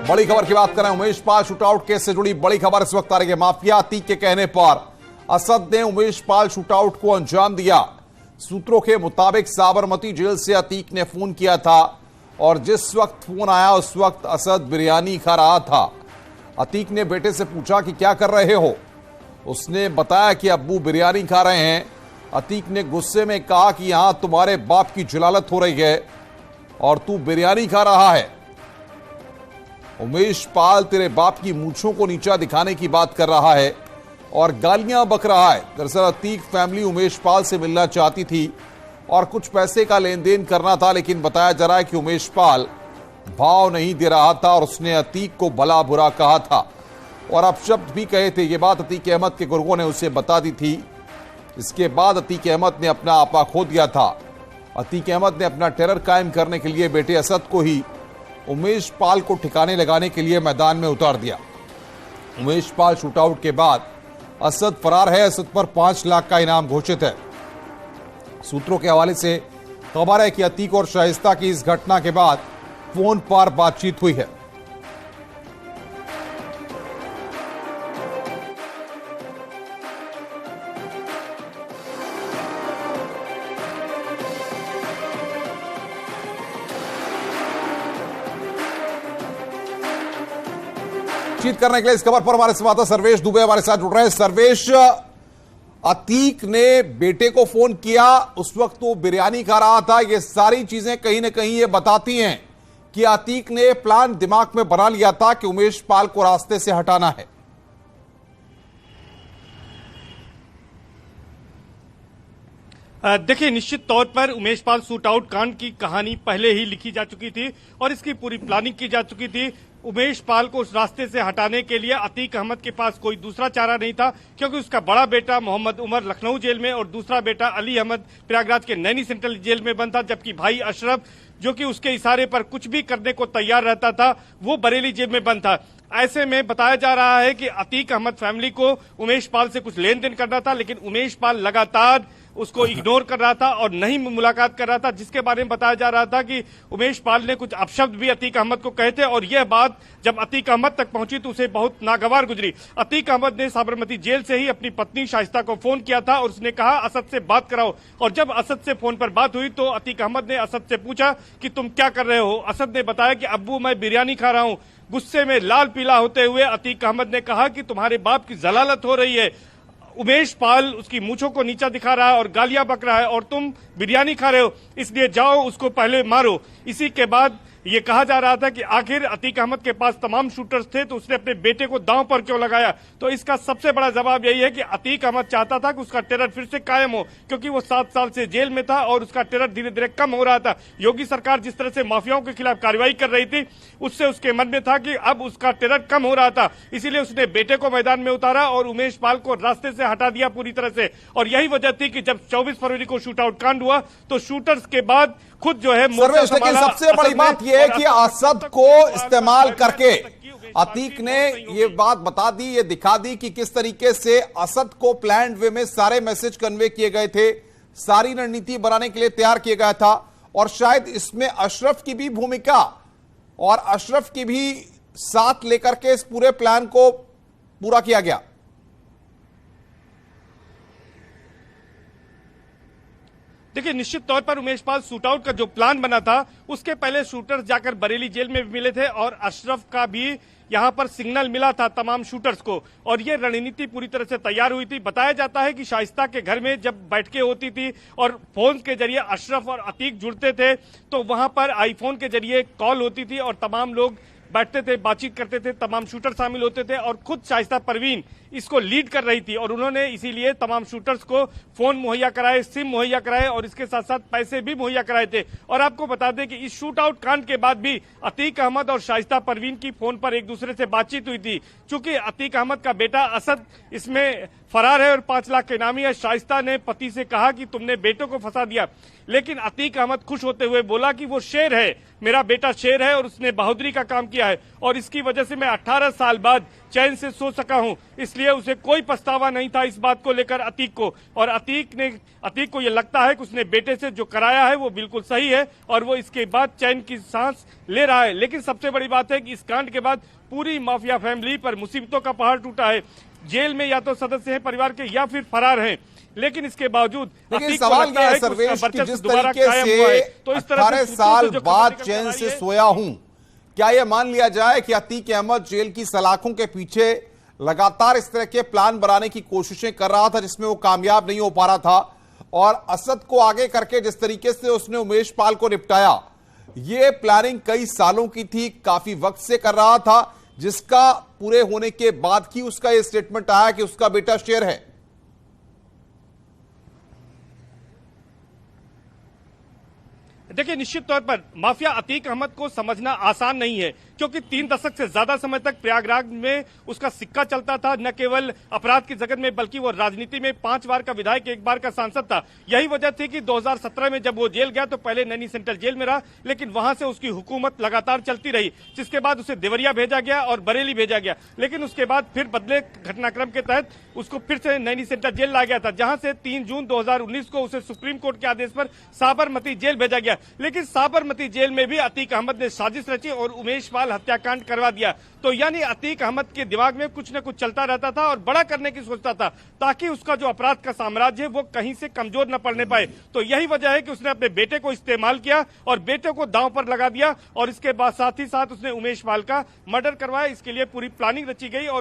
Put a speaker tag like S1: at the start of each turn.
S1: बड़ी खबर की बात करें, उमेश पाल शूटआउट केस से जुड़ी बड़ी खबर इस वक्त आ रही है। माफिया अतीक के कहने पर असद ने उमेश पाल शूटआउट को अंजाम दिया। सूत्रों के मुताबिक साबरमती जेल से अतीक ने फोन किया था और जिस वक्त फोन आया उस वक्त असद बिरयानी खा रहा था। अतीक ने बेटे से पूछा कि क्या कर रहे हो। उसने बताया कि अब्बू बिरयानी खा रहे हैं। अतीक ने गुस्से में कहा कि यहां तुम्हारे बाप की जलालत हो रही है और तू बिरयानी खा रहा है। उमेश पाल तेरे बाप की मूंछों को नीचा दिखाने की बात कर रहा है और गालियां बक रहा है। दरअसल अतीक फैमिली उमेश पाल से मिलना चाहती थी और कुछ पैसे का लेन देन करना था, लेकिन बताया जा रहा है कि उमेश पाल भाव नहीं दे रहा था और उसने अतीक को भला बुरा कहा था और अपशब्द भी कहे थे। ये बात अतीक अहमद के गुर्गों ने उसे बता दी थी। इसके बाद अतीक अहमद ने अपना आपा खो दिया था। अतीक अहमद ने अपना टेरर कायम करने के लिए बेटे असद को ही उमेश पाल को ठिकाने लगाने के लिए मैदान में उतार दिया। उमेश पाल शूटआउट के बाद असद फरार है। असद पर 5 लाख का इनाम घोषित है। सूत्रों के हवाले से खबर है कि अतीक और शाइस्ता की इस घटना के बाद फोन पर बातचीत हुई है। बातचीत करने के लिए इस खबर पर हमारे संवाददाता सर्वेश दुबे हमारे साथ जुड़ रहे हैं। सर्वेश, अतीक ने बेटे को फोन किया, उस वक्त वो बिरयानी खा रहा था। ये सारी चीजें कहीं ना कहीं ये बताती हैं कि अतीक ने प्लान दिमाग में बना लिया था कि उमेश पाल को रास्ते से हटाना है।
S2: देखिए, निश्चित तौर पर उमेश पाल शूटआउट कांड की कहानी पहले ही लिखी जा चुकी थी और इसकी पूरी प्लानिंग की जा चुकी थी। उमेश पाल को उस रास्ते से हटाने के लिए अतीक अहमद के पास कोई दूसरा चारा नहीं था, क्योंकि उसका बड़ा बेटा मोहम्मद उमर लखनऊ जेल में और दूसरा बेटा अली अहमद प्रयागराज के नैनी सेंट्रल जेल में बंद था, जबकि भाई अशरफ, जो कि उसके इशारे पर कुछ भी करने को तैयार रहता था, वो बरेली जेल में बंद था। ऐसे में बताया जा रहा है कि अतीक अहमद फैमिली को उमेश पाल से कुछ लेन देन करना था, लेकिन उमेश पाल लगातार उसको इग्नोर कर रहा था और नहीं मुलाकात कर रहा था, जिसके बारे में बताया जा रहा था कि उमेश पाल ने कुछ अपशब्द भी अतीक अहमद को कहे थे और यह बात जब अतीक अहमद तक पहुंची तो उसे बहुत नागवार गुजरी। अतीक अहमद ने साबरमती जेल से ही अपनी पत्नी शाइस्ता को फोन किया था और उसने कहा असद से बात कराओ, और जब असद से फोन पर बात हुई तो अतीक अहमद ने असद से पूछा कि तुम क्या कर रहे हो। असद ने बताया कि अब्बू मैं बिरयानी खा रहा हूं। गुस्से में लाल पीला होते हुए अतीक अहमद ने कहा कि तुम्हारे बाप की जलालत हो रही है। उमेश पाल उसकी मूंछों को नीचा दिखा रहा है और गालियां बक रहा है और तुम बिरयानी खा रहे हो, इसलिए जाओ उसको पहले मारो। इसी के बाद ये कहा जा रहा था कि आखिर अतीक अहमद के पास तमाम शूटर्स थे तो उसने अपने बेटे को दांव पर क्यों लगाया। तो इसका सबसे बड़ा जवाब यही है कि अतीक अहमद चाहता था कि उसका टेरर फिर से कायम हो, क्योंकि वो 7 साल से जेल में था और उसका टेरर धीरे धीरे कम हो रहा था। योगी सरकार जिस तरह से माफियाओं के खिलाफ कार्रवाई कर रही थी, उससे उसके मन में था कि अब उसका टेरर कम हो रहा था, इसीलिए उसने बेटे को मैदान में उतारा और उमेश पाल को रास्ते से हटा दिया पूरी तरह से। और यही वजह थी कि जब 24 फरवरी को शूटआउट कांड हुआ तो शूटर्स के बाद खुद जो है
S1: सर्वेश, लेकिन सबसे बड़ी बात यह है कि असद को इस्तेमाल करके अतीक ने ये बात बता दी, ये दिखा दी कि किस तरीके से असद को प्लान्ड वे में सारे मैसेज कन्वे किए गए थे, सारी रणनीति बनाने के लिए तैयार किया गया था और शायद इसमें अशरफ की भी भूमिका और अशरफ की भी साथ लेकर के इस पूरे प्लान को पूरा किया गया।
S2: देखिए, निश्चित तौर पर उमेश पाल शूटआउट का जो प्लान बना था उसके पहले शूटर्स जाकर बरेली जेल में भी मिले थे और अशरफ का भी यहां पर सिग्नल मिला था तमाम शूटर्स को और ये रणनीति पूरी तरह से तैयार हुई थी। बताया जाता है कि शाइस्ता के घर में जब बैठकें होती थी और फोन के जरिए अशरफ और अतीक जुड़ते थे तो वहां पर आईफोन के जरिए कॉल होती थी और तमाम लोग बैठते थे, बातचीत करते थे, तमाम शूटर शामिल होते थे और खुद शाइस्ता परवीन इसको लीड कर रही थी और उन्होंने इसीलिए तमाम शूटर्स को फोन मुहैया कराए, सिम मुहैया कराए और इसके साथ साथ पैसे भी मुहैया कराए थे। और आपको बता दें कि इस शूटआउट कांड के बाद भी अतीक अहमद और शाइस्ता परवीन की फोन पर एक दूसरे से बातचीत हुई थी। चूंकि अतीक अहमद का बेटा असद इसमें फरार है और 5 लाख के इनामी है, शाइस्ता ने पति से कहा कि तुमने बेटों को फंसा दिया। लेकिन अतीक अहमद खुश होते हुए बोला कि वो शेर है, मेरा बेटा शेर है और उसने बहादुरी का काम किया है और इसकी वजह से मैं 18 साल बाद चैन से सो सका हूं। इसलिए उसे कोई पछतावा नहीं था इस बात को लेकर अतीक को। और अतीक को यह लगता है कि उसने बेटे से जो कराया है वो बिल्कुल सही है और वो इसके बाद चैन की सांस ले रहा है। लेकिन सबसे बड़ी बात है कि इस कांड के बाद पूरी माफिया फैमिली पर मुसीबतों का पहाड़ टूटा है। जेल में या तो सदस्य हैं परिवार के या फिर फरार हैं, लेकिन इसके बावजूद
S1: सवाल यह है सर्वेश कि जिस तरीके से
S2: तो इस तरह
S1: 18 साल बाद चैन से सोया हूं, क्या यह मान लिया जाए कि अतीक अहमद जेल की सलाखों के पीछे लगातार इस तरह के प्लान बनाने की कोशिशें कर रहा था जिसमें वो कामयाब नहीं हो पा रहा था, और असद को आगे करके जिस तरीके से उसने उमेश पाल को निपटाया, ये प्लानिंग कई सालों की थी, काफी वक्त से कर रहा था, जिसका पूरे होने के बाद ही उसका यह स्टेटमेंट आया कि उसका बेटा शेर है?
S2: देखिए, निश्चित तौर पर माफिया अतीक अहमद को समझना आसान नहीं है, क्योंकि 3 दशक से ज्यादा समय तक प्रयागराज में उसका सिक्का चलता था। न केवल अपराध की जगत में बल्कि वो राजनीति में 5 बार का विधायक, 1 बार का सांसद था। यही वजह थी कि 2017 में जब वो जेल गया तो पहले नैनी सेंट्रल जेल में रहा, लेकिन वहां से उसकी हुकूमत लगातार चलती रही, जिसके बाद उसे देवरिया भेजा गया और बरेली भेजा गया। लेकिन उसके बाद फिर बदले घटनाक्रम के तहत उसको फिर से नैनी सेंट्रल जेल लाया गया था, जहां से 3 जून 2019 को उसे सुप्रीम कोर्ट के आदेश पर साबरमती जेल भेजा गया। लेकिन साबरमती जेल में भी अतीक अहमद ने साजिश रची और उमेश पाल हत्याकांड करवा दिया। तो यानी अतीक अहमद के दिमाग में कुछ न कुछ चलता रहता था और बड़ा करने की सोचता था, ताकि उसका जो अपराध का साम्राज्य है वो कहीं से कमजोर न पड़ने पाए। तो यही वजह है कि उसने अपने बेटे को इस्तेमाल किया और बेटे को दांव पर लगा दिया, और इसके बाद साथ ही साथ उसने उमेश पाल का मर्डर करवाया। इसके लिए पूरी प्लानिंग रची गई और